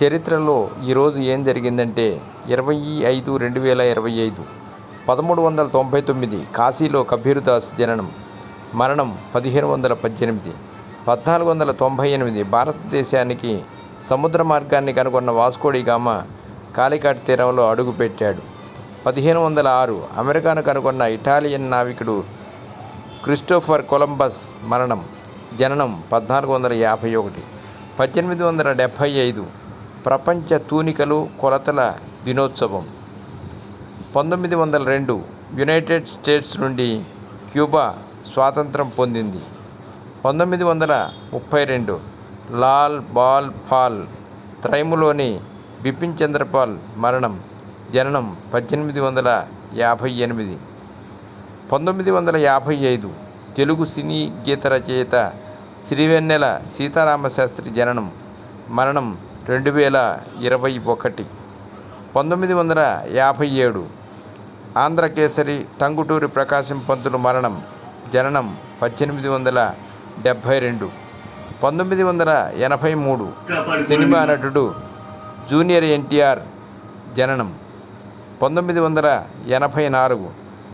చరిత్రలో ఈరోజు ఏం జరిగిందంటే 25/5/2025 1399 కాశీలో కబీర్దాస్ జననం మరణం 1518 1498 భారతదేశానికి సముద్ర మార్గాన్ని కనుగొన్న వాస్కోడి గామా కాలికట్ తీరంలో అడుగుపెట్టాడు. 1506 అమెరికాను కనుగొన్న ఇటాలియన్ నావికుడు క్రిస్టోఫర్ కొలంబస్ మరణం జననం 1451 1875 ప్రపంచ తూనికలు కొలతల దినోత్సవం 1902 యునైటెడ్ స్టేట్స్ నుండి క్యూబా స్వాతంత్రం పొందింది. 1932 లాల్ బాల్ పాల్ త్రైములోని బిపిన్ చంద్రపాల్ మరణం జననం 1858 1955 తెలుగు సినీ గీత రచయిత సిరివెన్నెల సీతారామశాస్త్రి జననం మరణం 2021 1957 ఆంధ్రకేసరి టంగుటూరి ప్రకాశం పంతులు మరణం జననం 1872 1983 సినిమా నటుడు జూనియర్ ఎన్టీఆర్ జననం 1984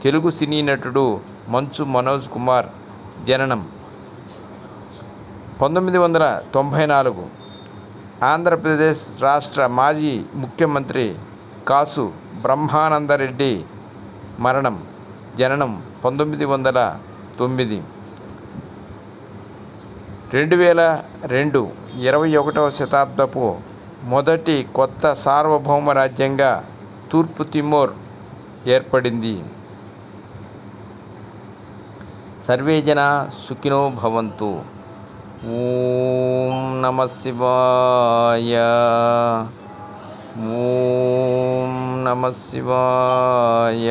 తెలుగు సినీ నటుడు మంచు మనోజ్ కుమార్ జననం 1994 ఆంధ్రప్రదేశ్ రాష్ట్ర మాజీ ముఖ్యమంత్రి కాసు బ్రహ్మానందరెడ్డి మరణం జననం 1909 2002 21వ శతాబ్దపు మొదటి కొత్త సార్వభౌమ రాజ్యంగా తూర్పు తిమోర్ ఏర్పడింది. సర్వే జనా సుఖినో భవంతు. ఓం నమః శివాయ. ఓం నమః శివాయ.